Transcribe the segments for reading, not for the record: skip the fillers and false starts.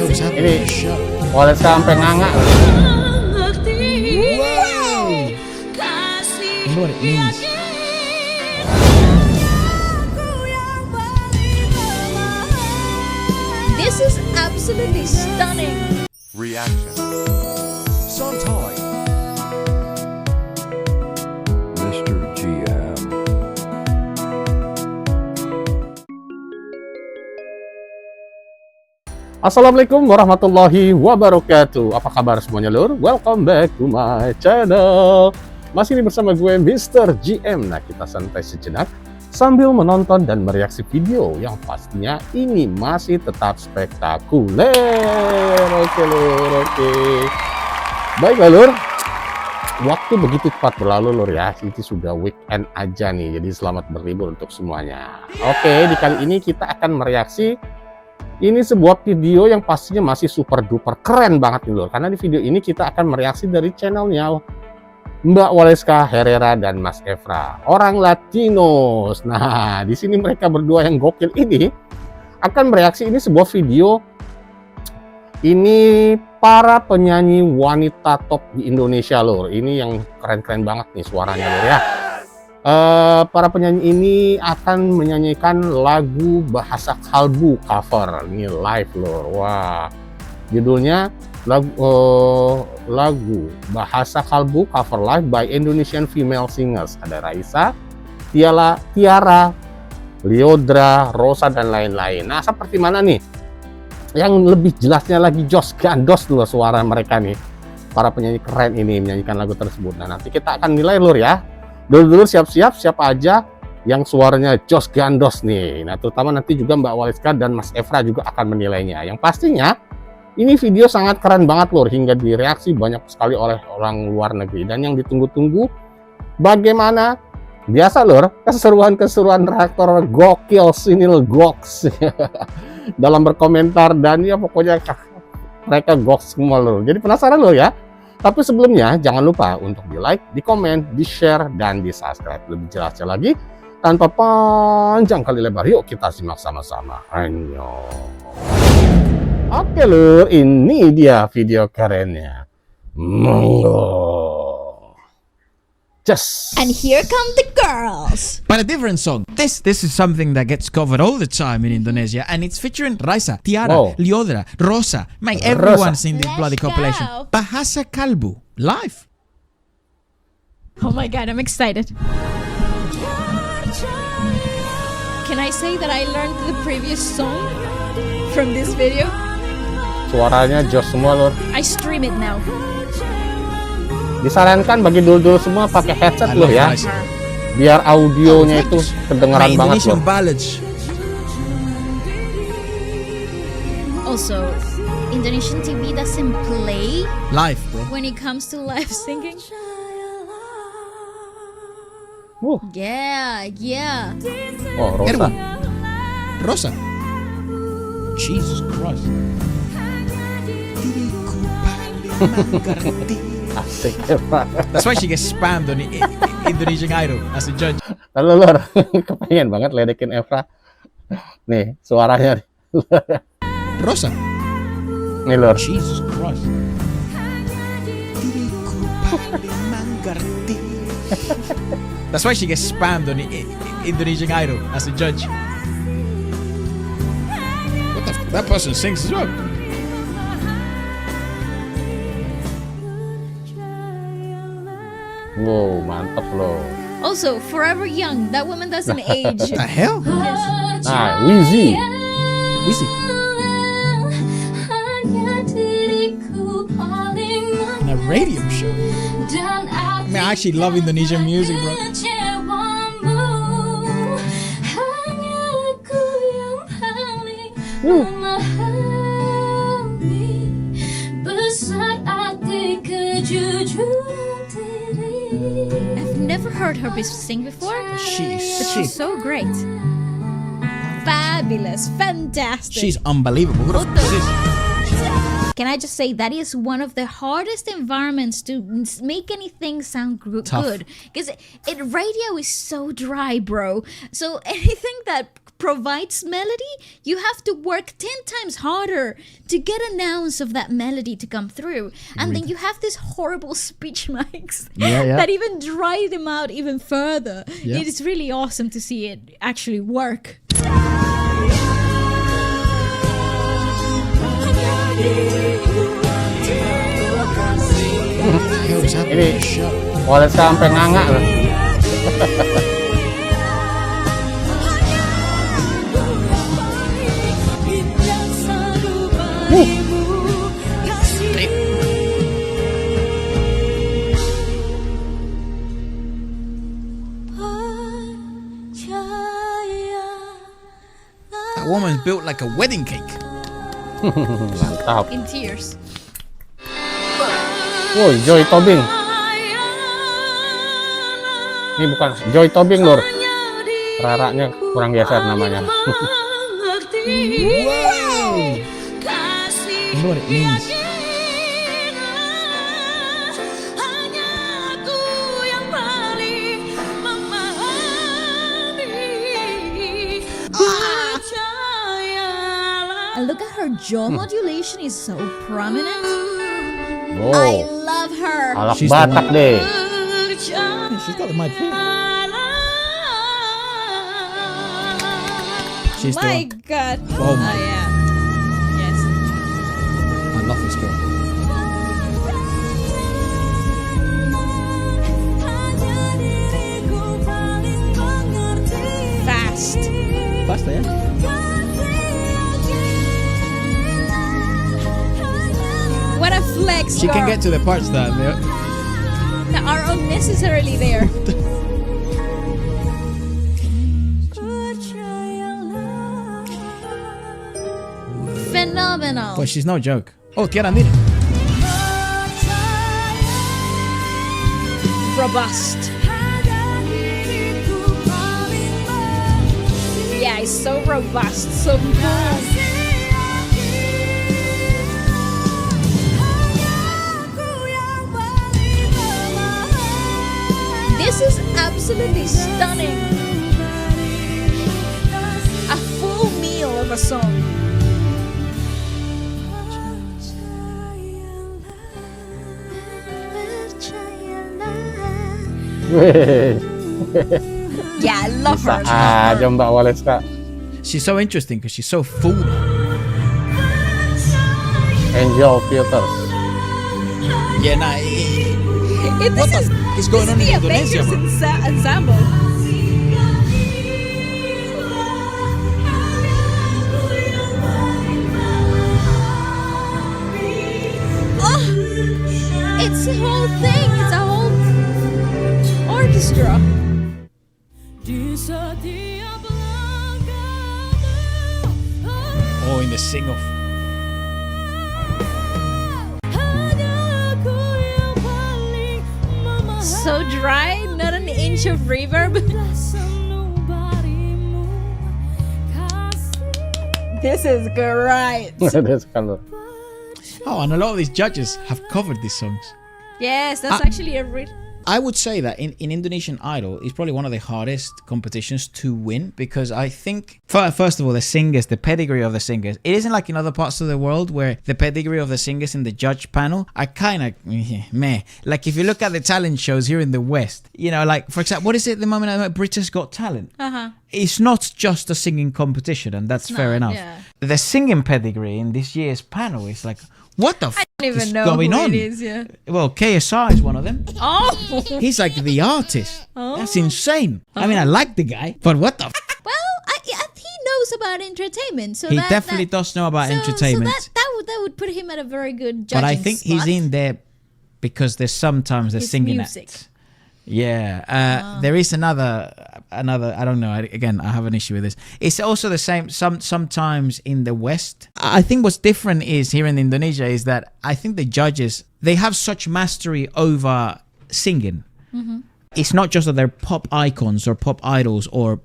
Ini boleh sampai nganga. You know what it means? This is absolutely stunning. Reaction. Sontai. Mr. GM. Assalamualaikum warahmatullahi wabarakatuh. Apa kabar semuanya lur? Welcome back to my channel. Masih ini bersama gue Mr. GM. Nah, kita santai sejenak sambil menonton dan mereaksi video yang pastinya ini masih tetap spektakuler. Oke lur, oke. Baiklah lur, waktu begitu cepat berlalu lur ya. Ini sudah weekend aja nih, jadi selamat berlibur untuk semuanya. Oke, di kali ini kita akan mereaksi ini sebuah video yang pastinya masih super duper keren banget nih lur. Karena di video ini kita akan mereaksi dari channelnya Mbak Waleska Herrera dan Mas Efra, orang Latinos. Nah, di sini mereka berdua yang gokil ini akan mereaksi ini sebuah video. Ini para penyanyi wanita top di Indonesia lur. Ini yang keren-keren banget nih suaranya lur ya. Para penyanyi ini akan menyanyikan lagu bahasa kalbu cover. Ini live lur. Wah, judulnya lagu bahasa kalbu cover live by Indonesian female singers. Ada Raisa, Tiara, Lyodra, Rosa dan lain-lain. Nah, seperti mana nih? Yang lebih jelasnya lagi Jos Gandos lur suara mereka nih. Para penyanyi keren ini menyanyikan lagu tersebut. Nah, nanti kita akan nilai lur ya. Dulu siap-siap siapa aja yang suaranya Jos Gandos nih. Nah, terutama nanti juga Mbak Waleska dan Mas Efra juga akan menilainya. Yang pastinya ini video sangat keren banget lur, hingga direaksi banyak sekali oleh orang luar negeri. Dan yang ditunggu-tunggu bagaimana biasa lur, keseruan-keseruan reaktor gokil Sinil Goks dalam berkomentar, dan ya pokoknya mereka goks semua lur. Jadi penasaran lur ya. Tapi sebelumnya jangan lupa untuk di like, di komen, di share, dan di subscribe. Lebih jelasnya lagi, tanpa panjang kali lebar, yuk kita simak sama-sama. Annyeong. Oke lur, ini dia video kerennya. Monggo. Just. And here come the girls. But a different song. This is something that gets covered all the time in Indonesia, and it's featuring Raisa, Tiara, Wow. Lyodra, Rosa. Mate, Rosa. everyone's in this Let's bloody go. compilation. Bahasa Kalbu, live. Oh my god, I'm excited. Can I say that I learned the previous song from this video? Suaranya jos semua lur. I stream it now. Disarankan bagi dulu-dulu semua pakai headset I lur love ya. Raisa. Biar audionya itu kedengeran Mate, banget Indonesian lur. ballads. Also, Indonesian TV doesn't play Live, bro. when it comes to live singing. Yeah. Oh, Rosa. Erwan. Rosa. Jesus Christ. Diriku paling mengerti. Asik Eva. That's why she gets spammed on Indonesian Idol as a judge. Lalu lur, kepengen banget ledekin Efra. Nih, suaranya. Rosa. Nih lur. Jesus Christ. Diriku paling mengerti. That's why she gets spammed on Indonesian Idol as a judge. What the that person sings as well. Wow, mantep loh. Also, forever young. That woman doesn't age. What the hell? Nah, Wizzy. Wizzy. In a radio show. I mean, I actually love Indonesian music, bro. I've never heard her sing before, but she's so great. Fabulous, fantastic. She's unbelievable. Who the f is this? Can I just say that is one of the hardest environments to make anything sound Tough. good, because radio is so dry, bro. So anything that provides melody, you have to work 10 times harder to get an ounce of that melody to come through. And then you have these horrible speech mics that even dry them out even further. Yeah. It is really awesome to see it actually work. Hell is happening in the show? Wallace sampai nganga loh. That woman's built like a wedding cake. Mantap. In tears. Woi, Joy Tobing. Ini bukan Joy Tobing, Lur. Raranya kurang geser namanya. You know what it means? And look at her jaw modulation is so prominent. I Oh, love her. alak She's the Batak one. deh. Yeah, she's got the mic here. She's the My one. God. Oh my. yeah. Yes. I love this girl. Fast. Faster, yeah? What a flex. She can girl. get to the parts that are unnecessarily there. Phenomenal. but she's no joke. Oh, Tiara Andini. Robust. Yeah, it's so robust, so cool. This is absolutely stunning. A full meal of a song. Weh, Yeah, I love her. aja Mbak Wallace, Kak. She's so interesting because she's so full. Angel Filters. Yeah, nah. This is going on the in Indonesia, Avengers bro? ensemble. Oh, it's a whole thing. It's a whole orchestra. Oh, in the sing off. So dry, not an inch of reverb. This is great. Ada sekali. Oh, and a lot of these judges have covered these songs. Yes, that's actually a real. I would say that in Indonesian Idol is probably one of the hardest competitions to win because I think, first of all, the singers, the pedigree of the singers, it isn't like in other parts of the world where the pedigree of the singers in the judge panel are kind of meh. Like if you look at the talent shows here in the West, you know, like for example, what is it the moment Britain's Got Talent? It's not just a singing competition, and that's fair enough. yeah. The singing pedigree in this year's panel is like, what the I don't even is know going who on? it is. Yeah. Well, KSR is one of them. Oh. He's like the artist. That's insane. I mean, I like the guy, but what the? Well, he knows about entertainment, so He that, definitely does know about entertainment. So that would put him at a very good judging But I think he's spot. in there because there's sometimes the His singing music. act. Yeah, there is another. I don't know. Again, I have an issue with this. It's also the same. Sometimes in the West, I think what's different is here in Indonesia is that I think the judges they have such mastery over singing. It's not just that they're pop icons or pop idols or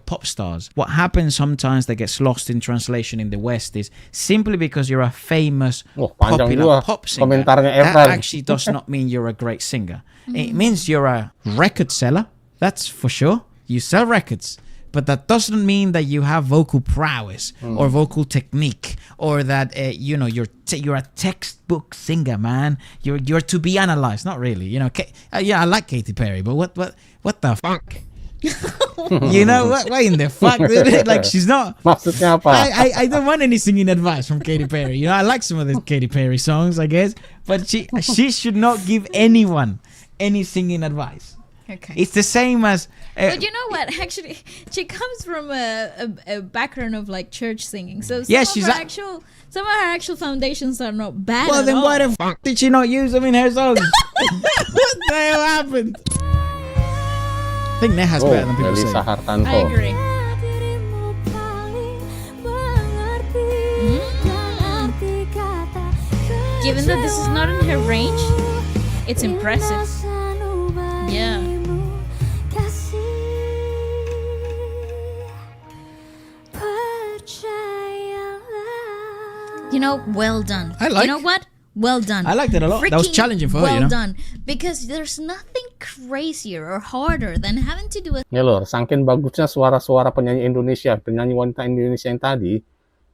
pop stars. What happens sometimes that gets lost in translation in the West is simply because you're a famous Wah, panjang popular juga pop singer. komentarnya That Evan. actually does not mean you're a great singer. It means you're a record seller. That's for sure. You sell records. but that doesn't mean that you have vocal prowess or vocal technique, or that you're a textbook singer, man. You're to be analyzed. Not really, yeah, I like Katy Perry, but what the fuck? You know what in the fuck, dude? Like, she's not. Maksudnya apa? I don't want any singing advice from Katy Perry. I like some of the Katy Perry songs, I guess, but she should not give anyone any singing advice. Okay. It's the same as. But you know what? Actually, she comes from a background of like church singing, so Yeah, some of her actual foundations are not bad. Well, at then all. why the fuck did she not use them in her songs? What the hell happened? I think Neha's better than people Melissa say. Hartanto. I agree. Given that this is not in her range, it's impressive. Yeah. Well done. I You know what? Well done. I liked it a lot. That was Freaking challenging for her, Well done. Because there's nothing crazier or harder than having to do a Nih lor, saking bagusnya suara-suara penyanyi Indonesia, penyanyi wanita Indonesia yang tadi,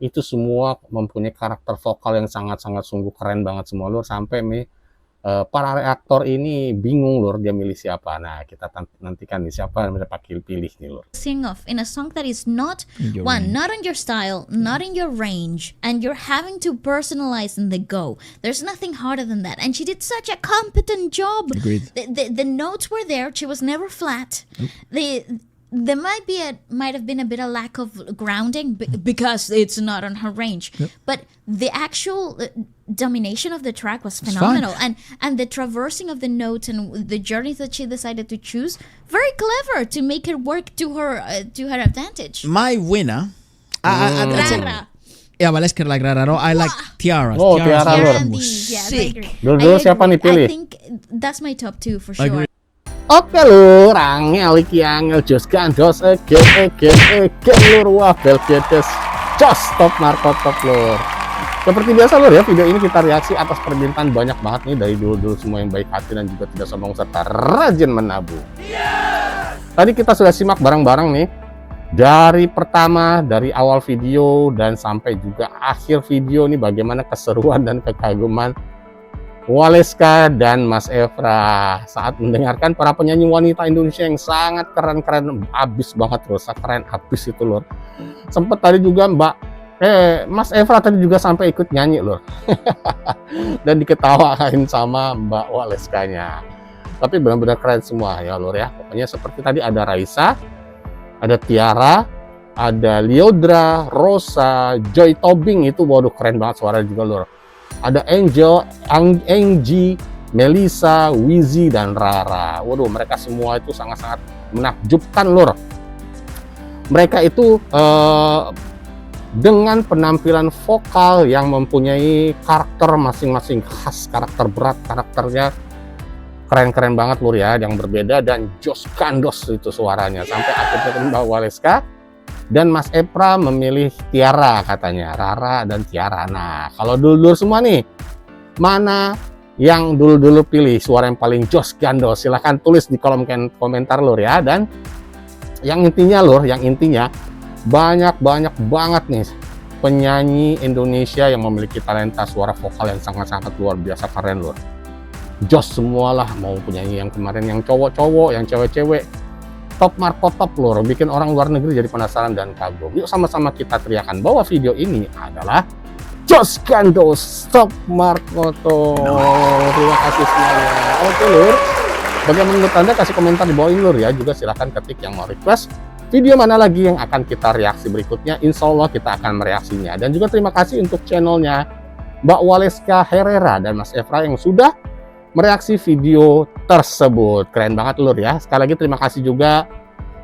itu semua mempunyai karakter vokal yang sangat-sangat sungguh keren banget semua lor, sampai para reaktor ini bingung lor dia milih siapa. Nah, kita nantikan nih siapa yang mereka pilih nih lor. sing off in a song that is not not on your style, not in your range, and you're having to personalize in the go. There's nothing harder than that, and she did such a competent job. Agreed. The notes were there. She was never flat. There might have been a bit of lack of grounding because it's not on her range, but the actual domination of the track was phenomenal, and the traversing of the notes and the journey that she decided to choose, very clever to make it work to her advantage. My winner. Rara. Yeah, but let's get like Rara. I like Tiara. Oh, Tiara, Tiara's Lor. and was I sick. agree. Dulu siapa nih pilih? I think that's my top 2 for I sure. agree. Oke lur, angel iki angel jos gandos again lur, wah Belgedes jos top Marco top lur. Seperti biasa lur ya, video ini kita reaksi atas permintaan banyak banget nih dari dulu semua yang baik hati dan juga tidak sombong serta rajin menabung. Tadi kita sudah simak bareng-bareng nih, dari awal video dan sampai juga akhir video nih, bagaimana keseruan dan kekaguman Waleska dan Mas Evra saat mendengarkan para penyanyi wanita Indonesia yang sangat keren-keren abis banget loh, keren abis itu loh. Sempet tadi juga Mas Evra tadi juga sampai ikut nyanyi loh. Dan diketawain sama Mbak Waleskanya. Tapi benar-benar keren semua ya lor ya. Pokoknya seperti tadi ada Raisa, ada Tiara, ada Liodra, Rosa, Joy Tobing, itu waduh keren banget suara juga lor. Ada Angel, Angie, Melissa, Wizzy, dan Rara. Waduh, mereka semua itu sangat-sangat menakjubkan lor. Mereka itu dengan penampilan vokal yang mempunyai karakter masing-masing khas, karakter berat, karakternya keren-keren banget lur ya, yang berbeda dan jos kandos itu suaranya. Sampai akhirnya Mbak Waleska dan Mas Evra memilih Tiara katanya, Rara dan Tiara. Nah, kalau dulu-dulu semua nih, mana yang dulu-dulu pilih suara yang paling jos gandos? Silahkan tulis di kolom komentar lur ya. Dan yang intinya banyak banget nih penyanyi Indonesia yang memiliki talenta suara vokal yang sangat-sangat luar biasa keren lur. Jos semualah, mau penyanyi yang kemarin yang cowok-cowok, yang cewek-cewek, top Marco top lur, bikin orang luar negeri jadi penasaran dan kagum. Yuk sama-sama kita teriakan bahwa video ini adalah Jos Gandos top Marco top. Terima kasih semuanya. Oke lur, bagaimana menurut Anda? Kasih komentar di bawah ini lur ya. Juga silahkan ketik yang mau request video mana lagi yang akan kita reaksi berikutnya. Insya Allah kita akan mereaksinya. Dan juga terima kasih untuk channelnya Mbak Waleska Herrera dan Mas Evra yang sudah mereaksi video tersebut. Keren banget lur ya. Sekali lagi terima kasih juga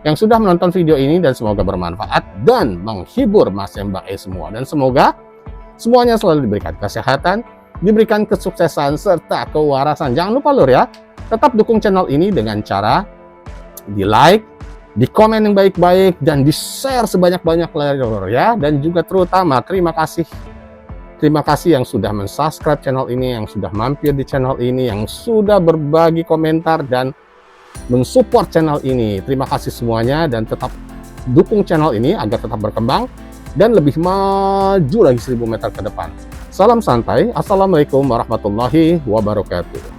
yang sudah menonton video ini, dan semoga bermanfaat dan menghibur Mas Mbak semua. Dan semoga semuanya selalu diberikan kesehatan, diberikan kesuksesan serta kewarasan. Jangan lupa lur ya, tetap dukung channel ini dengan cara di like, di komen yang baik-baik, dan di share sebanyak-banyaknya lur ya. Dan juga terutama terima kasih yang sudah mensubscribe channel ini, yang sudah mampir di channel ini, yang sudah berbagi komentar dan mensupport channel ini. Terima kasih semuanya, dan tetap dukung channel ini agar tetap berkembang dan lebih maju lagi 1000 meter ke depan. Salam santai. Assalamualaikum warahmatullahi wabarakatuh.